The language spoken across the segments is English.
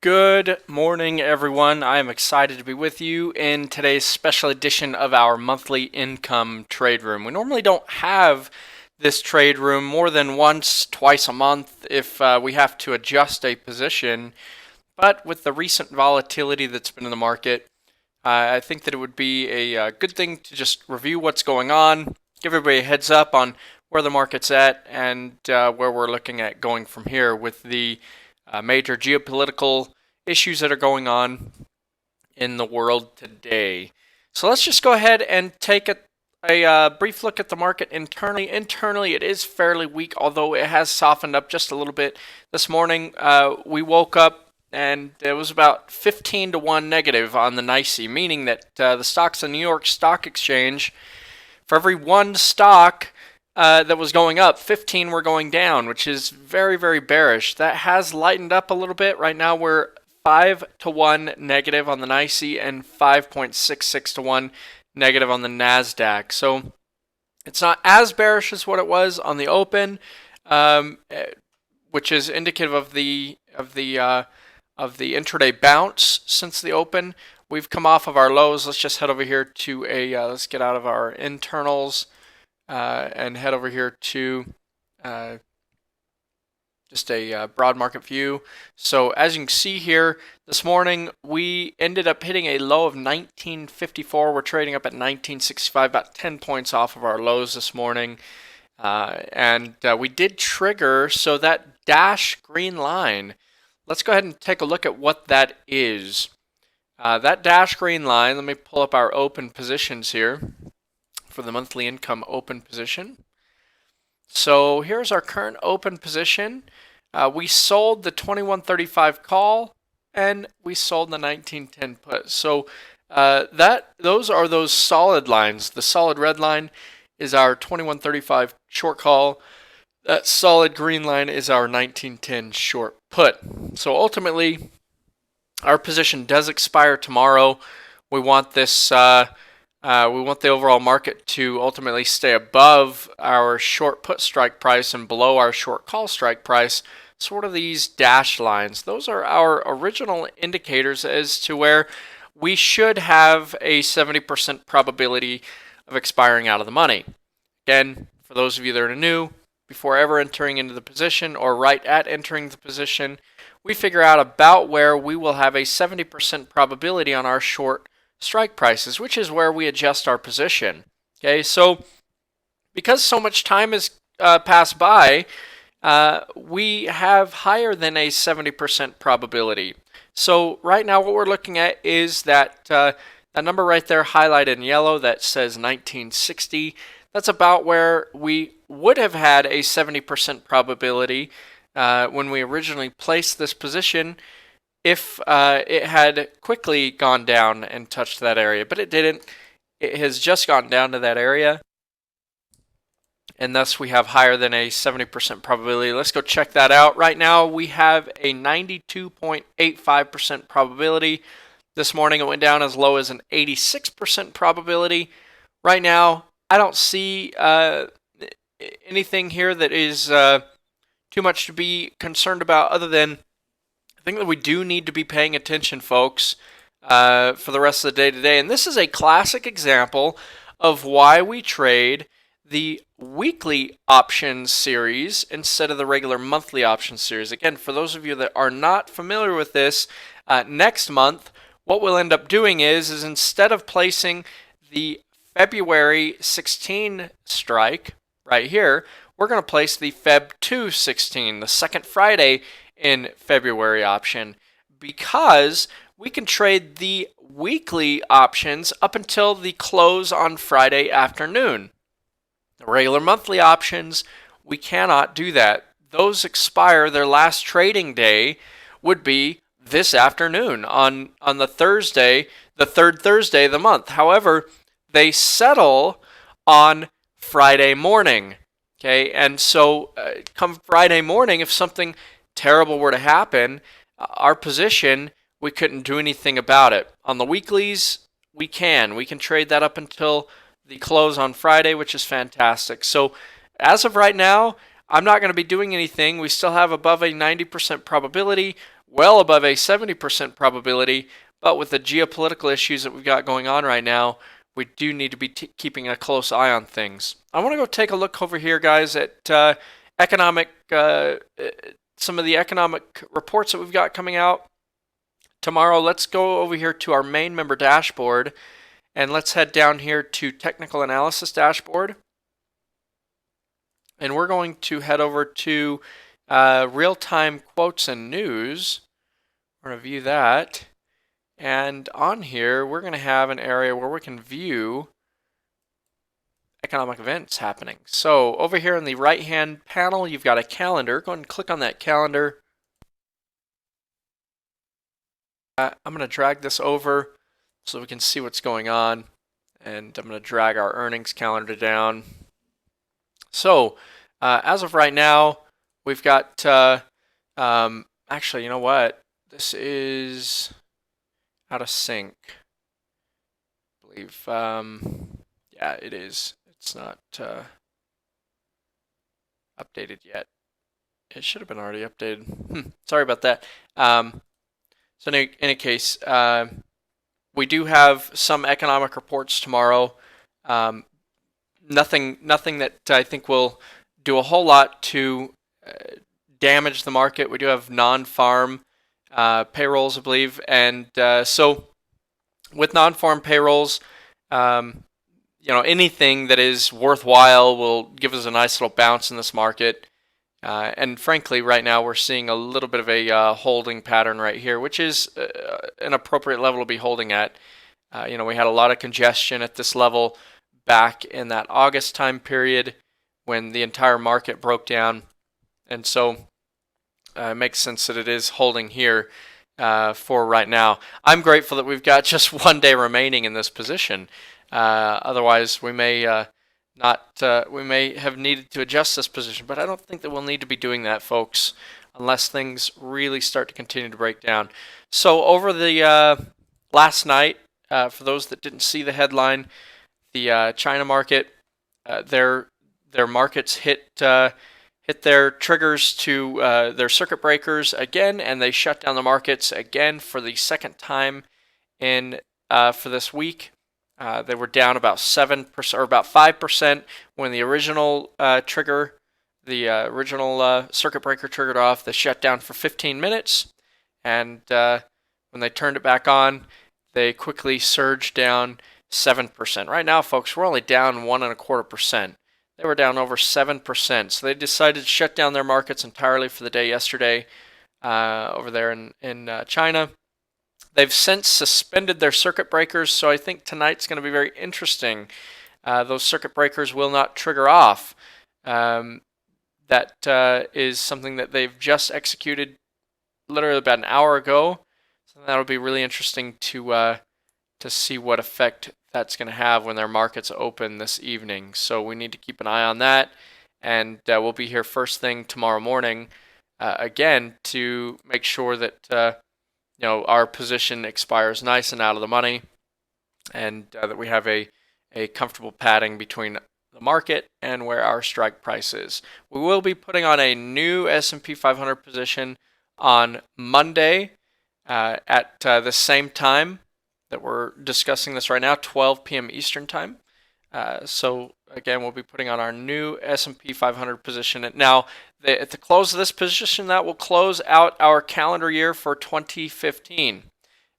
Good morning, everyone. I am excited to be with you in today's special edition of our monthly income trade room. We normally don't have this trade room more than once, twice a month if we have to adjust a position. But with the recent volatility that's been in the market, I think that it would be a good thing to just review what's going on, give everybody a heads up on where the market's at and where we're looking at going from here with the major geopolitical issues that are going on in the world today. So let's just go ahead and take a brief look at the market internally. Internally, it is fairly weak, although it has softened up just a little bit. This morning, we woke up and it was about 15 to 1 negative on the NYSE, meaning that the stocks on New York Stock Exchange, for every one stock that was going up, 15 were going down, which is very, very bearish. That has lightened up a little bit. Right now we're 5 to 1 negative on the NYSE and 5.66 to 1 negative on the NASDAQ. So it's not as bearish as what it was on the open, which is indicative of the intraday bounce since the open. We've come off of our lows. Let's just head over here to let's get out of our internals and head over here to just a broad market view. So as you can see here, this morning we ended up hitting a low of 1954. We're trading up at 1965, about 10 points off of our lows this morning. And we did trigger, so that dash green line, let's go ahead and take a look at what that is. That dash green line, let me pull up our open positions here for the monthly income open position. So here's our current open position. We sold the 2135 call and we sold the 1910 put. So those are those solid lines. The solid red line is our 2135 short call. That solid green line is our 1910 short put. So ultimately, our position does expire tomorrow. We want this. We want the overall market to ultimately stay above our short put strike price and below our short call strike price. Sort of these dashed lines. Those are our original indicators as to where we should have a 70% probability of expiring out of the money. Again, for those of you that are new, before ever entering into the position or right at entering the position, we figure out about where we will have a 70% probability on our short strike prices, which is where we adjust our position. Okay, so because so much time has passed by, we have higher than a 70% probability. So right now what we're looking at is that number right there highlighted in yellow that says 1960. That's about where we would have had a 70% probability when we originally placed this position if it had quickly gone down and touched that area. But it didn't. It has just gone down to that area. And thus we have higher than a 70% probability. Let's go check that out. Right now we have a 92.85% probability. This morning it went down as low as an 86% probability. Right now I don't see anything here that is too much to be concerned about, other than I think that we do need to be paying attention, folks, for the rest of the day today. And this is a classic example of why we trade the weekly options series instead of the regular monthly options series. Again, for those of you that are not familiar with this, next month, what we'll end up doing is instead of placing the February 16 strike right here, we're going to place the Feb 2 16, the second Friday in February option, because we can trade the weekly options up until the close on Friday afternoon. The regular monthly options, we cannot do that. Those expire, their last trading day would be this afternoon on the Thursday, the third Thursday of the month. However, they settle on Friday morning. Okay, and so come Friday morning, if something terrible were to happen, our position, we couldn't do anything about it. On the weeklies, we can trade that up until the close on Friday, which is fantastic. So as of right now, I'm not going to be doing anything. We still have above a 90% probability. well above a 70% probability. But with the geopolitical issues that we've got going on right now, we do need to be keeping a close eye on things. I want to go take a look over here, guys, at economic, some of the economic reports that we've got coming out tomorrow. Let's go over here to our main member dashboard, and let's head down here to technical analysis dashboard. And we're going to head over to real-time quotes and news. We're going to view that. And on here, we're going to have an area where we can view economic events happening. So over here in the right-hand panel, you've got a calendar. Go ahead and click on that calendar. I'm going to drag this over so we can see what's going on. And I'm going to drag our earnings calendar down. So as of right now, we've got, actually, you know what? This is out of sync, I believe. Yeah, it is. It's not updated yet. It should have been already updated. Sorry about that. So in any case, we do have some economic reports tomorrow. Nothing that I think will do a whole lot to damage the market. We do have non-farm payrolls, I believe, and so with non-farm payrolls, anything that is worthwhile will give us a nice little bounce in this market. And frankly, right now we're seeing a little bit of a holding pattern right here, which is an appropriate level to be holding at. We had a lot of congestion at this level back in that August time period when the entire market broke down, and so it makes sense that it is holding here for right now. I'm grateful that we've got just 1 day remaining in this position. Otherwise, we may we may have needed to adjust this position, but I don't think that we'll need to be doing that, folks, unless things really start to continue to break down. So over the last night, for those that didn't see the headline, the China market, their markets hit their triggers to their circuit breakers again, and they shut down the markets again for the second time in for this week. They were down about 7% or about 5% when the original trigger, the original circuit breaker triggered off. They shut down for 15 minutes, and when they turned it back on, they quickly surged down 7%. Right now, folks, we're only down 1.25%. They were down over 7%. So they decided to shut down their markets entirely for the day yesterday over there in China. They've since suspended their circuit breakers, so I think tonight's going to be very interesting. Those circuit breakers will not trigger off. That is something that they've just executed literally about an hour ago. So that'll be really interesting to see what effect that's going to have when their markets open this evening. So we need to keep an eye on that, and we'll be here first thing tomorrow morning again to make sure that our position expires nice and out of the money, and that we have a comfortable padding between the market and where our strike price is. We will be putting on a new S&P 500 position on Monday at the same time that we're discussing this right now, 12 p.m. Eastern time. So again, we'll be putting on our new S&P 500 position. Now, at the close of this position, that will close out our calendar year for 2015.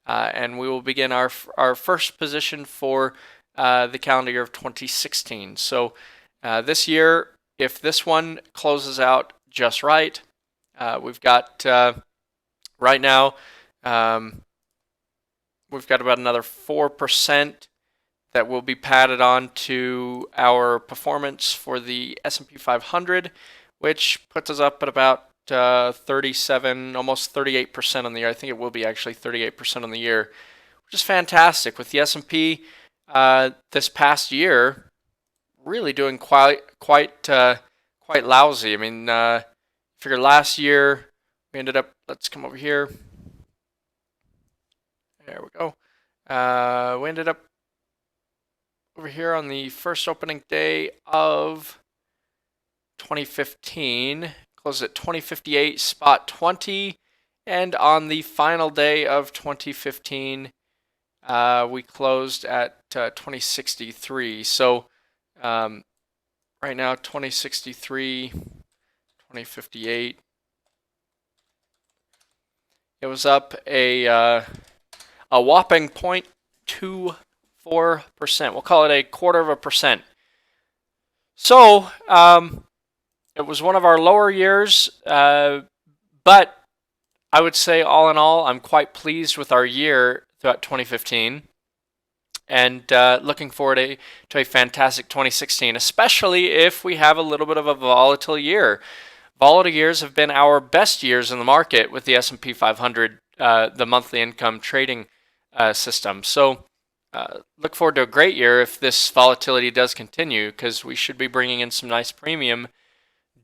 And we will begin our first position for the calendar year of 2016. So this year, if this one closes out just right, we've got right now, we've got about another 4% that will be padded on to our performance for the S&P 500, which puts us up at about 37, almost 38% on the year. I think it will be actually 38% on the year, which is fantastic. With the S&P this past year really doing quite lousy. I mean, figure last year we ended up. Let's come over here. There we go. We ended up over here on the first opening day of 2015, closed at 2058, spot 20, And on the final day of 2015, we closed at 2063. So right now, 2063, 2058. It was up a whopping 0.24%. We'll call it a 1/4%. So it was one of our lower years, but I would say all in all, I'm quite pleased with our year throughout 2015, and looking forward to a fantastic 2016, especially if we have a little bit of a volatile year. Volatile years have been our best years in the market with the S&P 500, the monthly income trading system. So look forward to a great year if this volatility does continue, because we should be bringing in some nice premium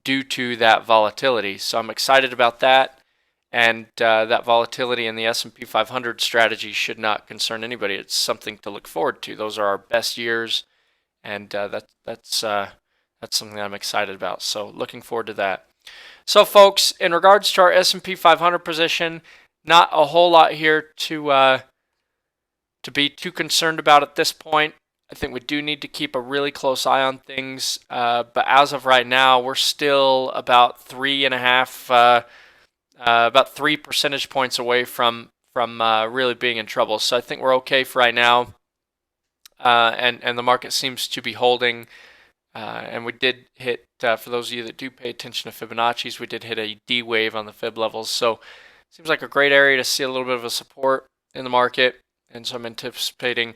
due to that volatility. So I'm excited about that. And that volatility in the S&P 500 strategy should not concern anybody. It's something to look forward to. Those are our best years, and that's something that I'm excited about. So looking forward to that. So folks, in regards to our S&P 500 position, not a whole lot here to be too concerned about at this point. I think we do need to keep a really close eye on things, but as of right now, we're still about 3.5. About 3 percentage points away from really being in trouble. So I think we're okay for right now, and the market seems to be holding. And we did hit, for those of you that do pay attention to Fibonacci's, we did hit a D wave on the Fib levels. So it seems like a great area to see a little bit of a support in the market. And so I'm anticipating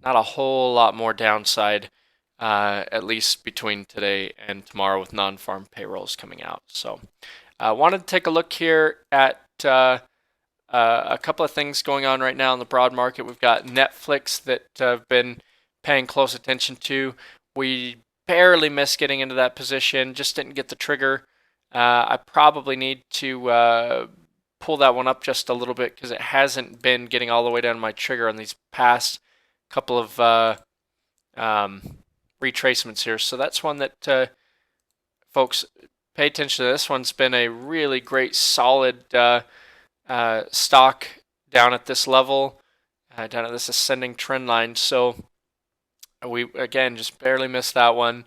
not a whole lot more downside, at least between today and tomorrow with non-farm payrolls coming out. So I wanted to take a look here at a couple of things going on right now in the broad market. We've got Netflix that I've been paying close attention to. We barely missed getting into that position, just didn't get the trigger. I probably need to pull that one up just a little bit because it hasn't been getting all the way down to my trigger on these past couple of retracements here. So that's one that folks, pay attention to. This one's been a really great, solid stock down at this level, down at this ascending trend line. So we, again, just barely missed that one.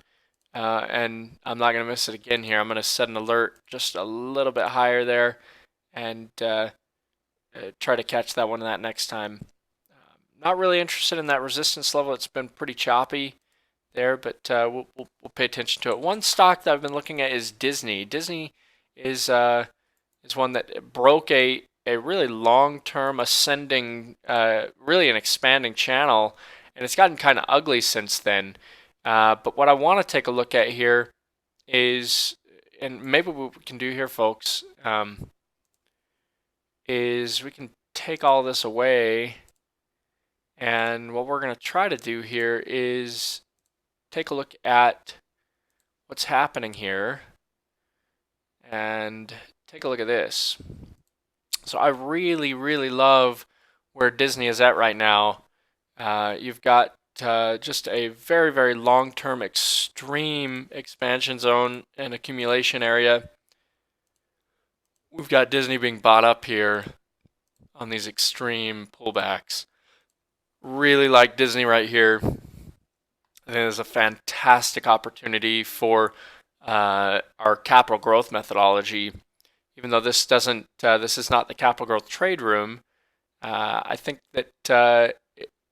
And I'm not going to miss it again here. I'm going to set an alert just a little bit higher there and try to catch that one that next time. Not really interested in that resistance level. It's been pretty choppy there, but we'll pay attention to it. One stock that I've been looking at is Disney. Disney is one that broke a really long-term ascending, really an expanding channel, and it's gotten kind of ugly since then. But what I want to take a look at here is, and maybe what we can do here, folks, is we can take all this away, and what we're going to try to do here is take a look at what's happening here and take a look at this. So I really, really love where Disney is at right now. You've got just a very, very long-term extreme expansion zone and accumulation area. We've got Disney being bought up here on these extreme pullbacks. Really like Disney right here. I think there's a fantastic opportunity for our capital growth methodology. Even though this doesn't, this is not the capital growth trade room, I think that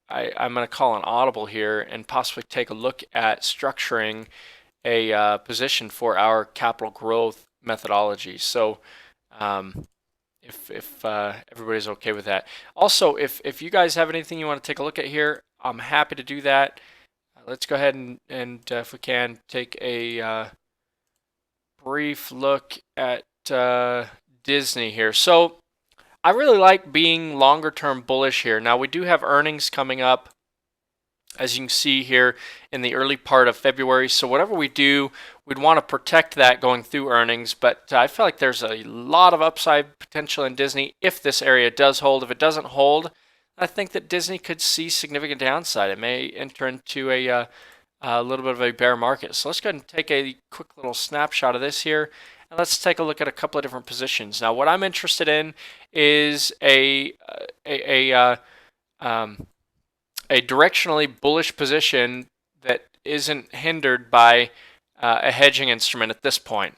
I'm going to call an audible here and possibly take a look at structuring a position for our capital growth methodology. So if everybody's okay with that. Also, if you guys have anything you want to take a look at here, I'm happy to do that. Let's go ahead and if we can, take a brief look at Disney here. So I really like being longer term bullish here. Now we do have earnings coming up, as you can see here in the early part of February. So whatever we do, we'd want to protect that going through earnings. But I feel like there's a lot of upside potential in Disney if this area does hold. If it doesn't hold, I think that Disney could see significant downside. It may enter into a little bit of a bear market. So let's go ahead and take a quick little snapshot of this here. And let's take a look at a couple of different positions. Now, what I'm interested in is a directionally bullish position that isn't hindered by a hedging instrument at this point.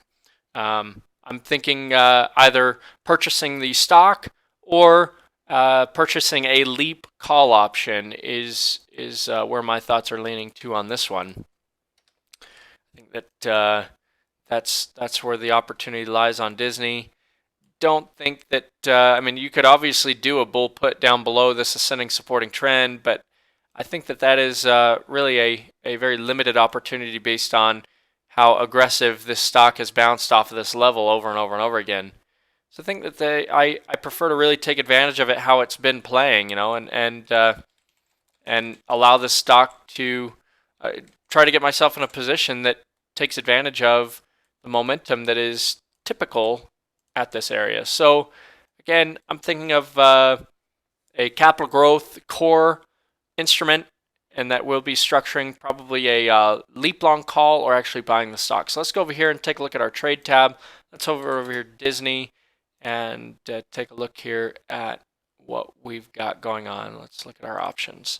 I'm thinking either purchasing the stock or purchasing a leap call option is where my thoughts are leaning to on this one. I think that that's where the opportunity lies on Disney. Don't think that I mean, you could obviously do a bull put down below this ascending supporting trend, but I think that is really a very limited opportunity based on how aggressive this stock has bounced off of this level over and over and over again. So I think that I prefer to really take advantage of it how it's been playing, you know, and allow this stock to try to get myself in a position that takes advantage of the momentum that is typical at this area. So again, I'm thinking of a capital growth core instrument, and that will be structuring probably a leap long call or actually buying the stock. So let's go over here and take a look at our trade tab. Let's over here Disney and take a look here at what we've got going on. Let's look at our options.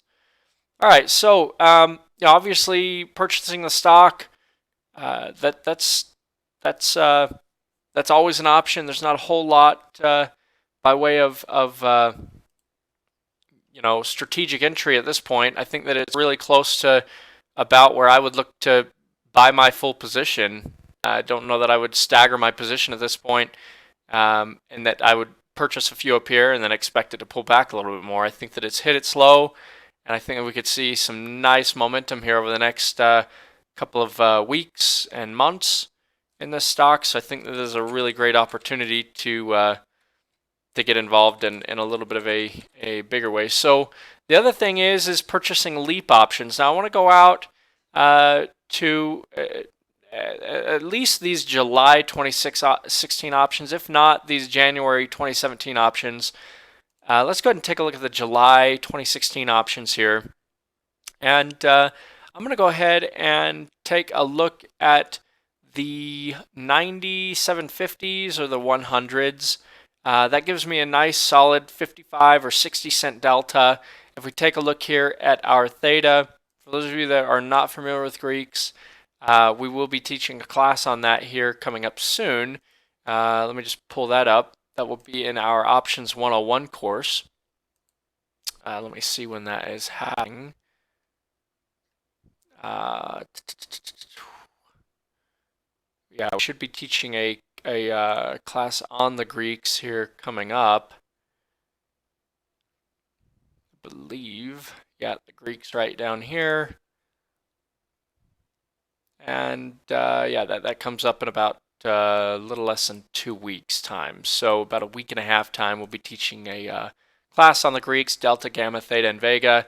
All right, so obviously purchasing the stock, that's always an option. There's not a whole lot by way of strategic entry at this point. I think that it's really close to about where I would look to buy my full position. I don't know that I would stagger my position at this point, and that I would purchase a few up here and then expect it to pull back a little bit more. I think that it's hit its low, and I think that we could see some nice momentum here over the next couple of weeks and months in this stock. So I think that there's a really great opportunity to get involved in a little bit of a bigger way. So the other thing is purchasing leap options. Now I want to go out to at least these July 2016 options, if not these January 2017 options. Let's go ahead and take a look at the July 2016 options here. And I'm going to go ahead and take a look at the 9750s or the 100s. That gives me a nice solid 55 or 60 cent delta. If we take a look here at our theta, for those of you that are not familiar with Greeks, we will be teaching a class on that here coming up soon. Let me just pull that up. That will be in our Options 101 course. Let me see when that is happening. Yeah, we should be teaching a class on the Greeks here coming up. I believe, yeah, the Greeks right down here. And yeah, that comes up in about a little less than 2 weeks time. So about a week and a half time, we'll be teaching a class on the Greeks, delta, gamma, theta, and vega.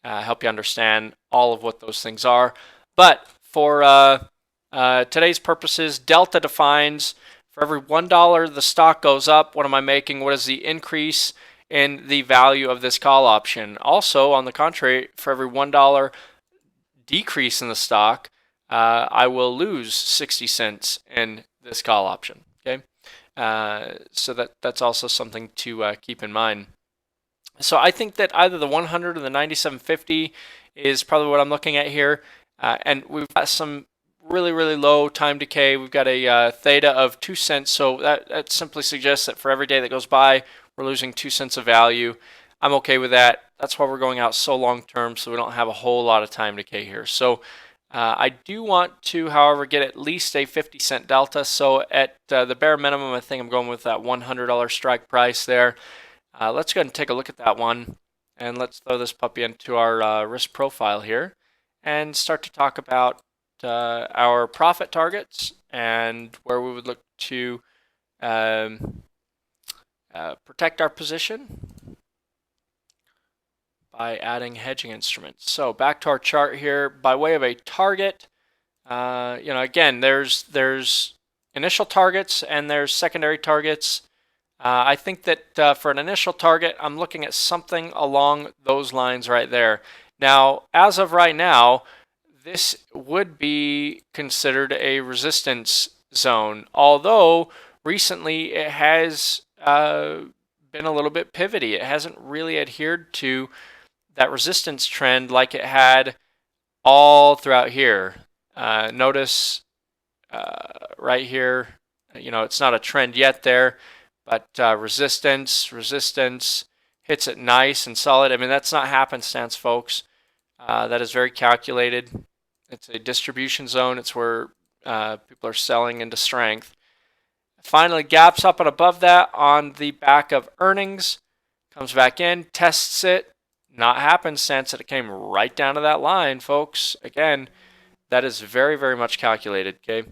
Help you understand all of what those things are. But for today's purposes, delta defines for every $1 the stock goes up, what am I making? What is the increase in the value of this call option? Also, on the contrary, for every $1 decrease in the stock, I will lose 60 cents in this call option. Okay, so that's also something to keep in mind. So I think that either the 100 or the 9750 is probably what I'm looking at here, and we've got some really low time decay. We've got a theta of 2 cents, so that simply suggests that for every day that goes by, we're losing 2 cents of value. I'm okay with that. That's why we're going out so long term, so we don't have a whole lot of time decay here. So I do want to, however, get at least a 50 cent delta. So at the bare minimum, I think I'm going with that $100 strike price there. Let's go ahead and take a look at that one, and let's throw this puppy into our risk profile here and start to talk about our profit targets and where we would look to protect our position by adding hedging instruments. So back to our chart here, by way of a target, again, there's initial targets and there's secondary targets. I think that for an initial target, I'm looking at something along those lines right there. Now, as of right now, this would be considered a resistance zone, although recently it has been a little bit pivoty. It hasn't really adhered to that resistance trend like it had all throughout here. Notice right here, it's not a trend yet there, but resistance hits it nice and solid. I mean, that's not happenstance, folks. That is very calculated. It's a distribution zone. It's where people are selling into strength. Finally gaps up and above that on the back of earnings. Comes back in, tests it. Not happenstance that it came right down to that line, folks. Again, that is very, very much calculated, okay?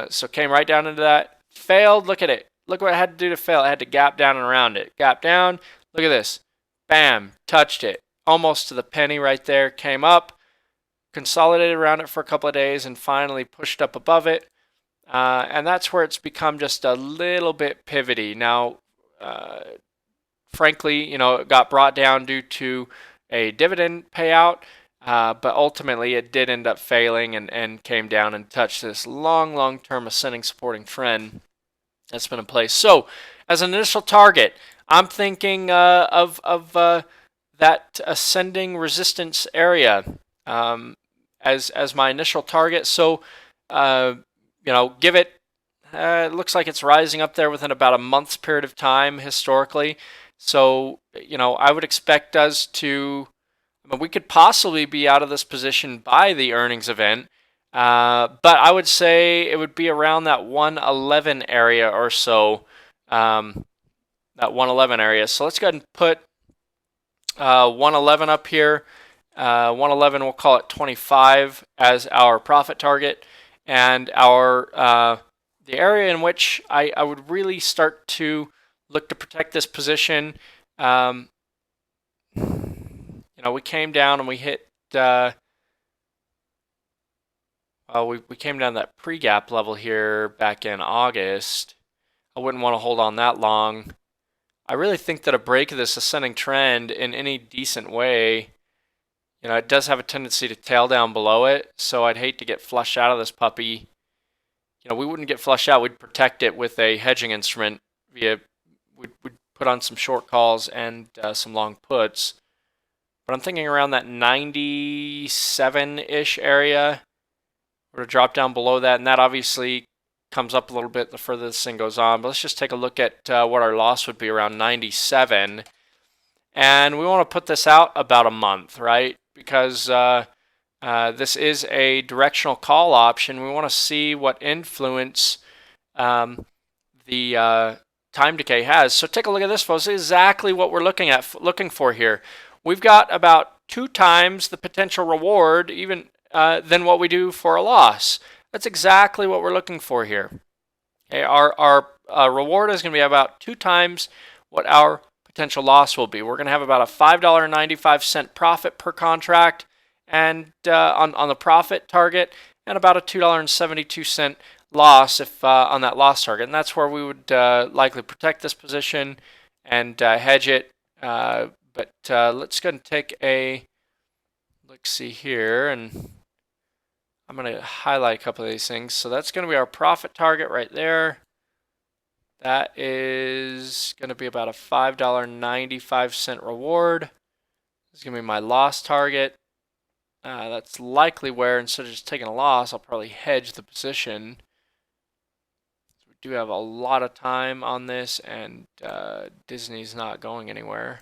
So came right down into that. Failed, look at it. Look what it had to do to fail. It had to gap down and around it. Gap down, look at this. Bam, touched it. Almost to the penny right there. Came up, consolidated around it for a couple of days, and finally pushed up above it. And that's where it's become just a little bit pivoty. Now, frankly, it got brought down due to a dividend payout, but ultimately it did end up failing and came down and touched this long-term ascending supporting trend that's been in place. So, as an initial target, I'm thinking of that ascending resistance area as my initial target. So, give it. It looks like it's rising up there within about a month's period of time historically. So, I would expect us to. We could possibly be out of this position by the earnings event, but I would say it would be around that 111 area or so. That 111 area. So let's go ahead and put 111 up here. 111, we'll call it 25 as our profit target, and our the area in which I would really start to look to protect this position. We came down and we hit. We came down that pre-gap level here back in August. I wouldn't want to hold on that long. I really think that a break of this ascending trend in any decent way, it does have a tendency to tail down below it. So I'd hate to get flushed out of this puppy. We wouldn't get flushed out. We'd protect it with a hedging instrument we'd put on some short calls and some long puts. But I'm thinking around that 97-ish area. We're to drop down below that, and that obviously comes up a little bit the further this thing goes on. But let's just take a look at what our loss would be around 97. And we want to put this out about a month, right? Because this is a directional call option. We want to see what influence the time decay has. So take a look at this, folks. This is exactly what we're looking for here. We've got about 2 times the potential reward even than what we do for a loss. That's exactly what we're looking for here. Okay, our reward is going to be about 2 times what our potential loss will be. We're going to have about a $5.95 profit per contract, and on the profit target, and about a $2.72 loss if on that loss target. And that's where we would likely protect this position and hedge it. But let's go ahead and take a look-see here, and I'm going to highlight a couple of these things. So that's going to be our profit target right there. That is going to be about a $5.95 reward. This is going to be my loss target. That's likely where, instead of just taking a loss, I'll probably hedge the position. So we do have a lot of time on this, and Disney's not going anywhere.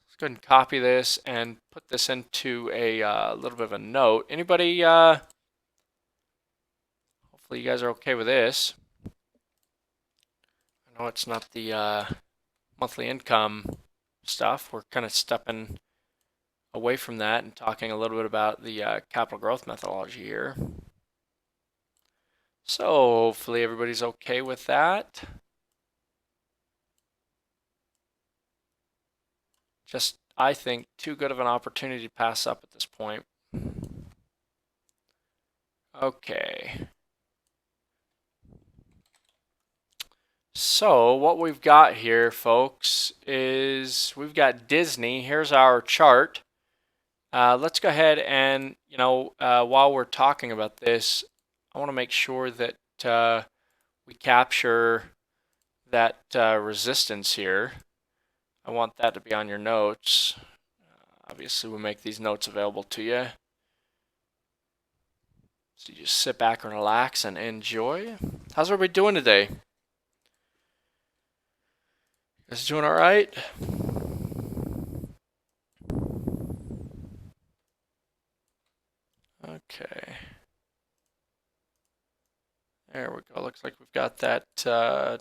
Let's go ahead and copy this and put this into a little bit of a note. Anybody, hopefully you guys are okay with this. I know it's not the monthly income stuff. We're kind of stepping away from that and talking a little bit about the capital growth methodology here. So hopefully everybody's okay with that. Just, I think, too good of an opportunity to pass up at this point. Okay. So what we've got here, folks, is we've got Disney. Here's our chart. Let's go ahead and, while we're talking about this, I want to make sure that we capture that resistance here. I want that to be on your notes. Obviously, we'll make these notes available to you. So you just sit back and relax and enjoy. How's everybody doing today? You guys doing all right? Okay. There we go. Looks like we've got that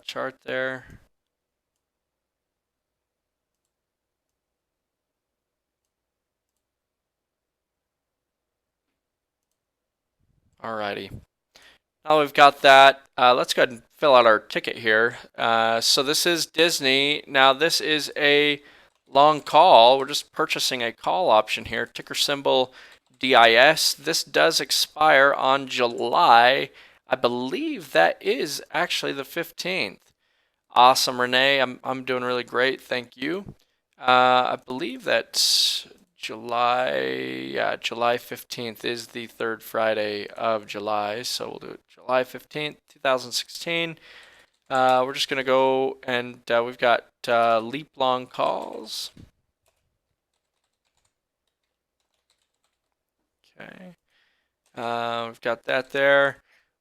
chart there. Alrighty. Now we've got that, let's go ahead and fill out our ticket here. So this is Disney. Now this is a long call. We're just purchasing a call option here. Ticker symbol DIS. This does expire on July. I believe that is actually the 15th. Awesome, Renee. I'm doing really great. Thank you. I believe that's July 15th is the third Friday of July, so we'll do it July 15th, 2016. We're just going to go and we've got leap long calls. Okay. We've got that there.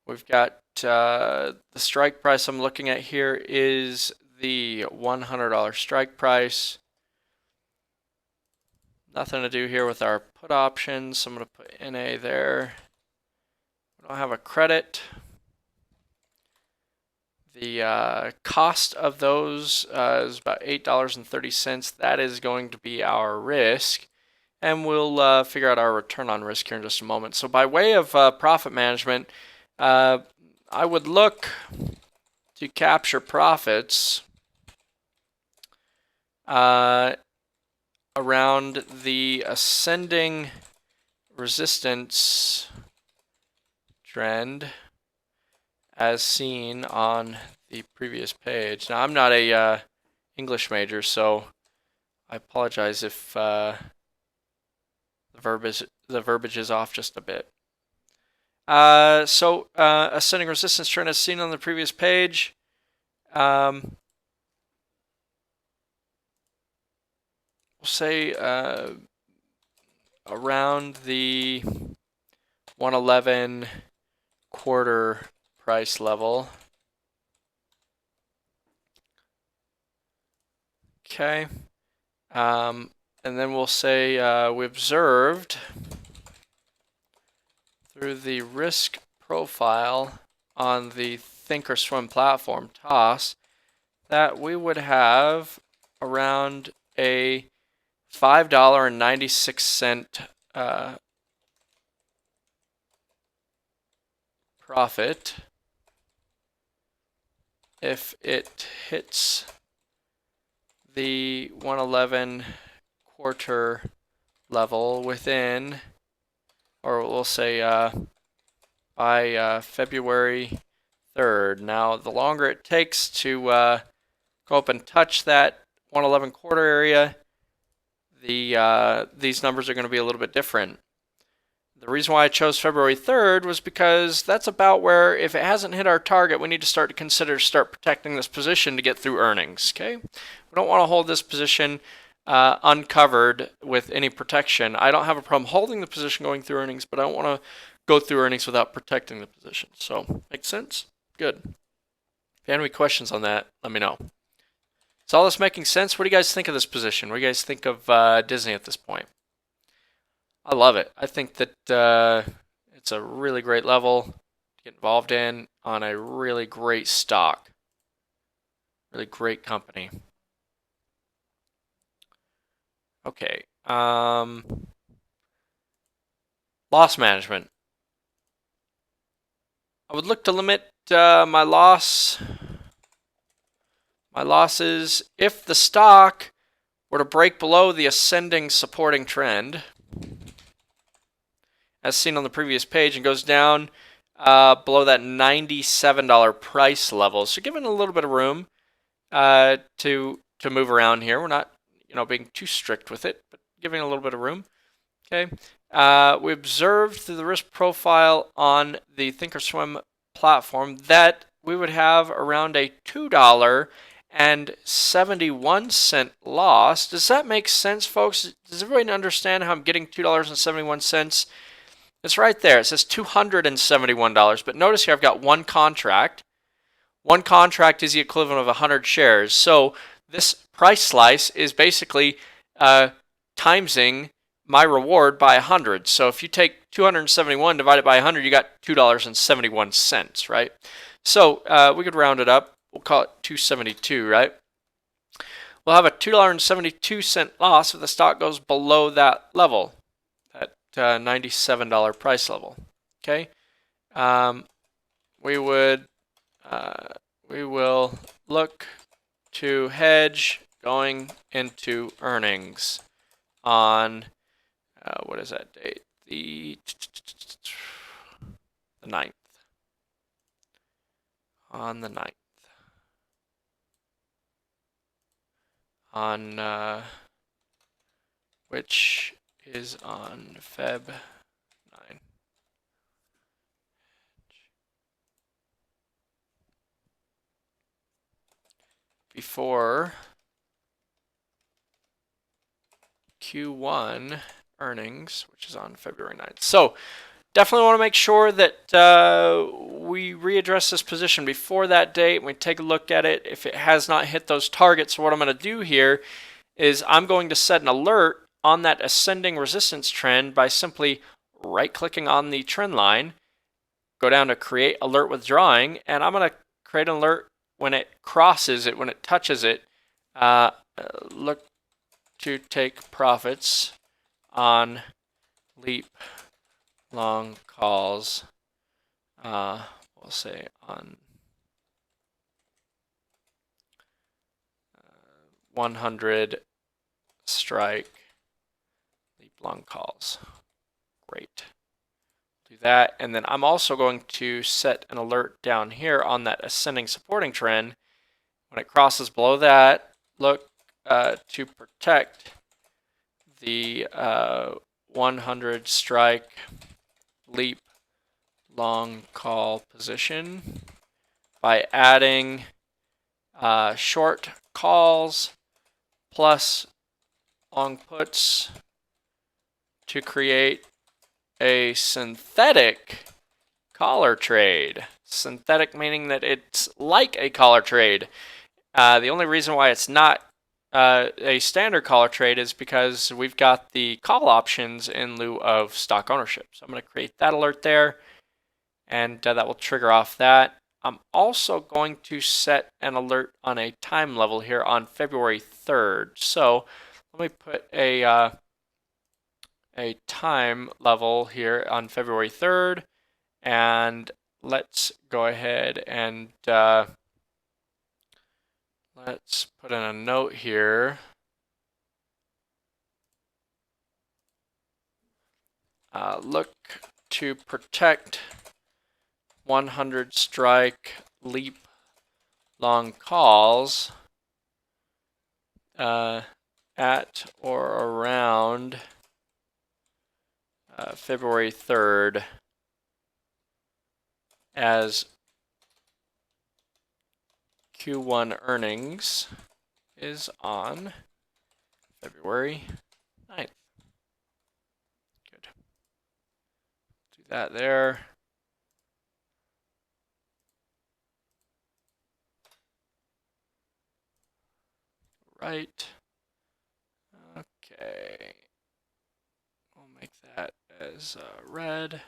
We've got the strike price I'm looking at here is the $100 strike price. Nothing to do here with our put options, so I'm going to put NA there. We don't have a credit. The cost of those is about $8.30. That is going to be our risk. And we'll figure out our return on risk here in just a moment. So by way of profit management, I would look to capture profits around the ascending resistance trend as seen on the previous page. Now I'm not a English major, so I apologize if the verbiage is off just a bit. So ascending resistance trend as seen on the previous page. Say around the 111 quarter price level. Okay. And then we'll say we observed through the risk profile on the Thinkorswim platform, TOS, that we would have around a $5.96 profit if it hits the 111 quarter level within, or we'll say by February 3rd. Now, the longer it takes to go up and touch that 111 quarter area, these numbers are going to be a little bit different. The reason why I chose February 3rd was because that's about where, if it hasn't hit our target, we need to start protecting this position to get through earnings. Okay, we don't want to hold this position uncovered with any protection. I don't have a problem holding the position going through earnings, but I don't want to go through earnings without protecting the position. So, makes sense? Good. If you have any questions on that, let me know. Is all this making sense? What do you guys think of this position? What do you guys think of Disney at this point? I love it. I think that it's a really great level to get involved in on a really great stock. Really great company. Okay. Loss management. I would look to limit my losses if the stock were to break below the ascending supporting trend, as seen on the previous page, and goes down below that $97 price level. So giving a little bit of room to move around here. We're not being too strict with it, but giving a little bit of room. Okay. We observed through the risk profile on the Thinkorswim platform that we would have around a $2.71 loss. Does that make sense, folks? Does everybody understand how I'm getting $2.71? It's right there. It says $271, but notice here I've got one contract. One contract is the equivalent of 100 shares. So this price slice is basically timesing my reward by 100. So if you take 271 divided by 100, you got $2.71, right? So we could round it up. We'll call it 272, right? We'll have a $2.72 loss if the stock goes below that level, that $97 price level. Okay, we will look to hedge going into earnings on what is that date? The 9th. On the 9th. On which is on Feb 9. Before Q1 earnings, which is on February 9th. So definitely want to make sure that we readdress this position before that date. We take a look at it. If it has not hit those targets, what I'm going to do here is I'm going to set an alert on that ascending resistance trend by simply right-clicking on the trend line, go down to create alert withdrawing, and I'm going to create an alert when it crosses it, when it touches it. Look to take profits on leap long calls. We'll say on 100 strike leap long calls. Great. Do that, and then I'm also going to set an alert down here on that ascending supporting trend. When it crosses below that, look to protect the 100 strike leap long call position by adding short calls plus long puts to create a synthetic collar trade. Synthetic meaning that it's like a collar trade. The only reason why it's not a standard collar trade is because we've got the call options in lieu of stock ownership. So I'm going to create that alert there, and that will trigger off that. I'm also going to set an alert on a time level here on February 3rd. So let me put a time level here on February 3rd, and let's go ahead and let's put in a note here. Look to protect 100 strike leap long calls at or around February 3rd as Q1 earnings is on February 9th. Good. Do that there. Right. Okay. We'll make that as red.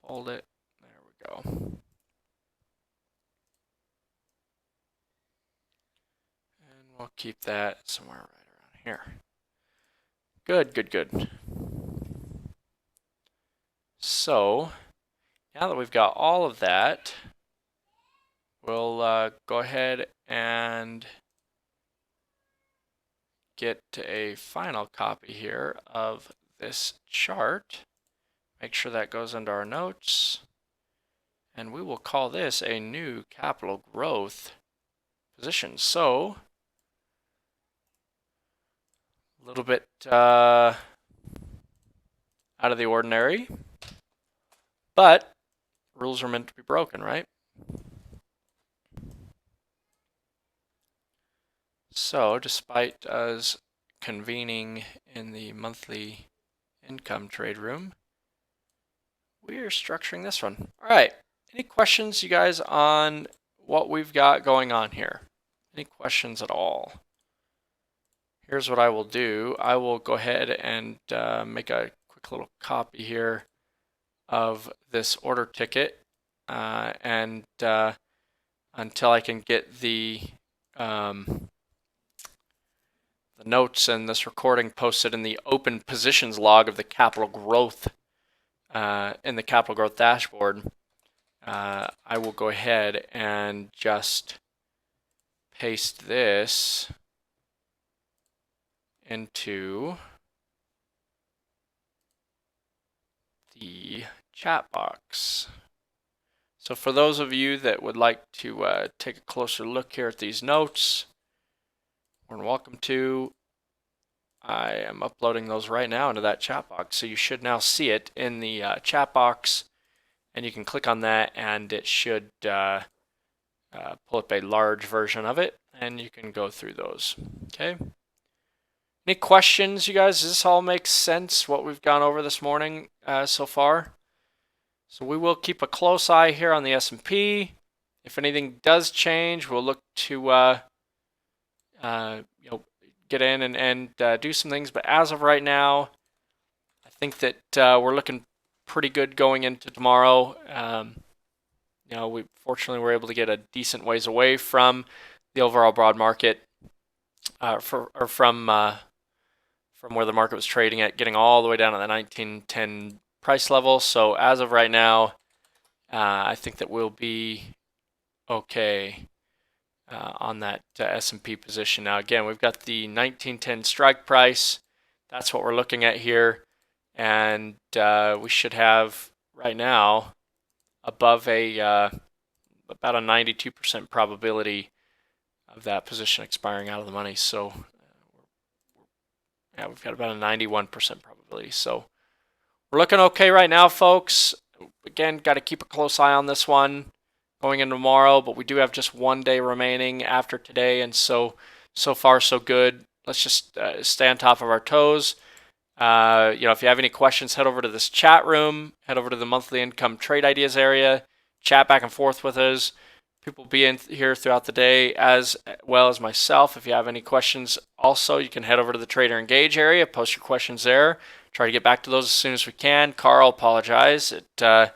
Hold it. There we go. And we'll keep that somewhere right around here. Good, good, good. So now that we've got all of that, we'll go ahead and get a final copy here of this chart. Make sure that goes into our notes. And we will call this a new capital growth position. So a little bit out of the ordinary, but rules are meant to be broken, right? So despite us convening in the monthly income trade room, we are structuring this one. All right, any questions, you guys, on what we've got going on here? Any questions at all? Here's what I will do. I will go ahead and make a quick little copy here of this order ticket, and until I can get the notes and this recording posted in the open positions log of the capital growth in the capital growth dashboard, I will go ahead and just paste this into the chat box. So for those of you that would like to take a closer look here at these notes, you're welcome to. I am uploading those right now into that chat box, so you should now see it in the chat box, and you can click on that and it should pull up a large version of it, and you can go through those. Okay. Any questions, you guys? Does this all make sense, what we've gone over this morning so far? So we will keep a close eye here on the S&P. If anything does change, we'll look to get in and do some things. But as of right now, I think that we're looking pretty good going into tomorrow. We fortunately were able to get a decent ways away from the overall broad market, from where the market was trading at, getting all the way down to the 1910 price level. So as of right now, I think that we'll be okay on that S&P position. Now again, we've got the 1910 strike price. That's what we're looking at here, and we should have right now above about a 92% probability of that position expiring out of the money. So yeah, we've got about a 91% probability. So we're looking okay right now, folks. Again, got to keep a close eye on this one going into tomorrow, but we do have just 1 day remaining after today, and so far so good. Let's just stay on top of our toes. If you have any questions, head over to this chat room, head over to the monthly income trade ideas area, chat back and forth with us. People will be in here throughout the day, as well as myself. If you have any questions, also you can head over to the Trader Engage area, post your questions there. Try to get back to those as soon as we can. Carl, apologize. It took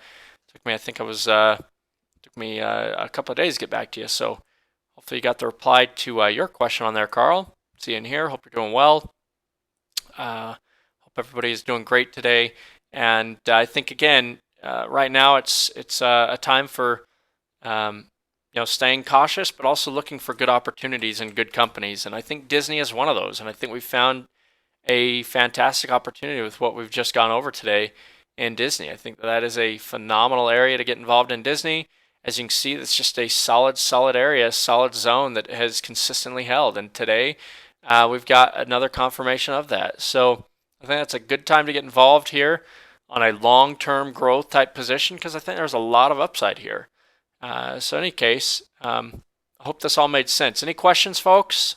me, I think it was took me a couple of days to get back to you. So hopefully you got the reply to your question on there, Carl. See you in here. Hope you're doing well. Hope everybody is doing great today. And I think again, right now it's a time for staying cautious, but also looking for good opportunities and good companies. And I think Disney is one of those. And I think we found a fantastic opportunity with what we've just gone over today in Disney. I think that is a phenomenal area to get involved in Disney. As you can see, it's just a solid area, solid zone that has consistently held. And today, we've got another confirmation of that. So I think that's a good time to get involved here on a long-term growth type position, because I think there's a lot of upside here. So in any case, I hope this all made sense. Any questions, folks?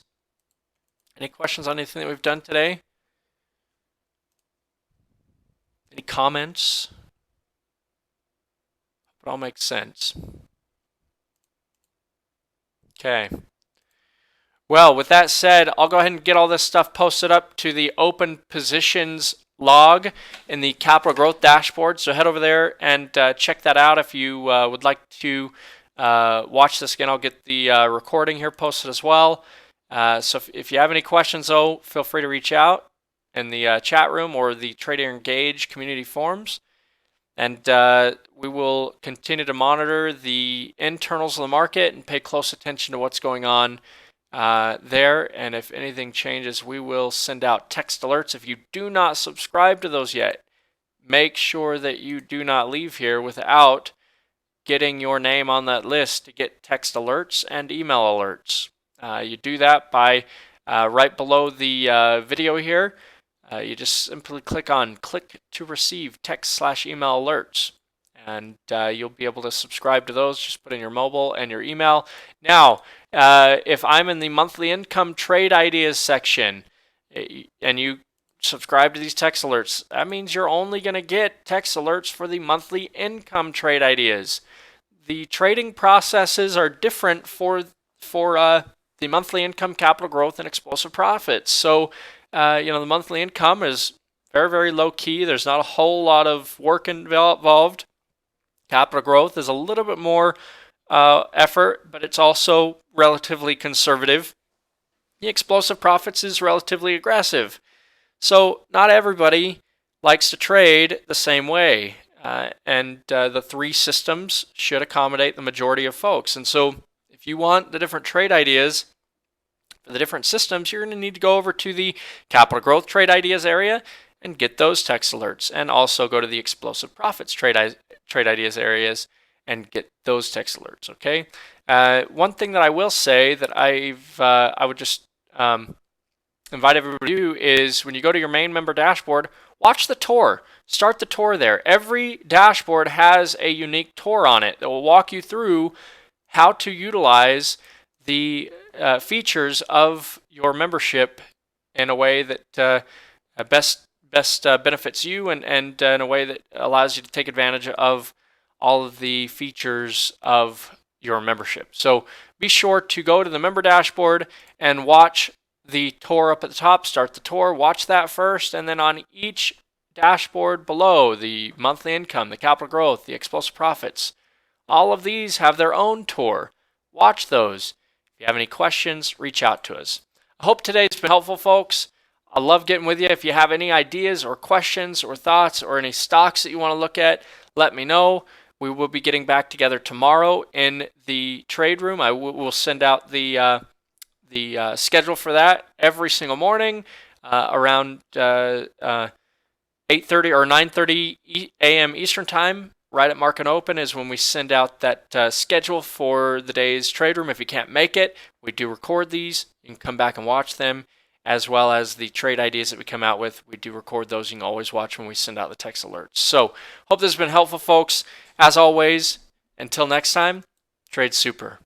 Any questions on anything that we've done today? Any comments? Hope it all makes sense. Okay. Well, with that said, I'll go ahead and get all this stuff posted up to the open positions log in the capital growth dashboard. So head over there and check that out if you would like to watch this again. I'll get the recording here posted as well. So if you have any questions, though, feel free to reach out in the chat room or the Trader Engage community forums. And we will continue to monitor the internals of the market and pay close attention to what's going on there. And if anything changes, we will send out text alerts. If you do not subscribe to those yet, make sure that you do not leave here without getting your name on that list to get text alerts and email alerts. You do that by right below the video here. You just simply click on click to receive text/email alerts, and you'll be able to subscribe to those. Just put in your mobile and your email. Now, if I'm in the monthly income trade ideas section and you subscribe to these text alerts, that means you're only going to get text alerts for the monthly income trade ideas. The trading processes are different for the monthly income, capital growth, and explosive profits. So, the monthly income is very, very low key. There's not a whole lot of work involved. Capital growth is a little bit more effort, but it's also relatively conservative. The explosive profits is relatively aggressive. So not everybody likes to trade the same way. And the three systems should accommodate the majority of folks. And so if you want the different trade ideas for the different systems, you're going to need to go over to the capital growth trade ideas area and get those text alerts, and also go to the explosive profits trade ideas areas and get those text alerts. Okay. One thing that I will say that I would just invite everybody to do is, when you go to your main member dashboard, watch the tour. Start the tour there. Every dashboard has a unique tour on it that will walk you through how to utilize the features of your membership in a way that best benefits you, and in a way that allows you to take advantage of all of the features of your membership. So be sure to go to the member dashboard and watch the tour up at the top. Start the tour, watch that first, and then on each dashboard below, the monthly income, the capital growth, the explosive profits, all of these have their own tour. Watch those. If you have any questions, reach out to us. I hope today's been helpful, folks. I love getting with you. If you have any ideas or questions or thoughts or any stocks that you want to look at, let me know. We will be getting back together tomorrow in the trade room. I will send out the schedule for that every single morning around 8:30 or 9:30 a.m. Eastern Time. Right at Market Open is when we send out that schedule for the day's trade room. If you can't make it, we do record these. You can come back and watch them, as well as the trade ideas that we come out with. We do record those. You can always watch when we send out the text alerts. So, hope this has been helpful, folks. As always, until next time, trade super.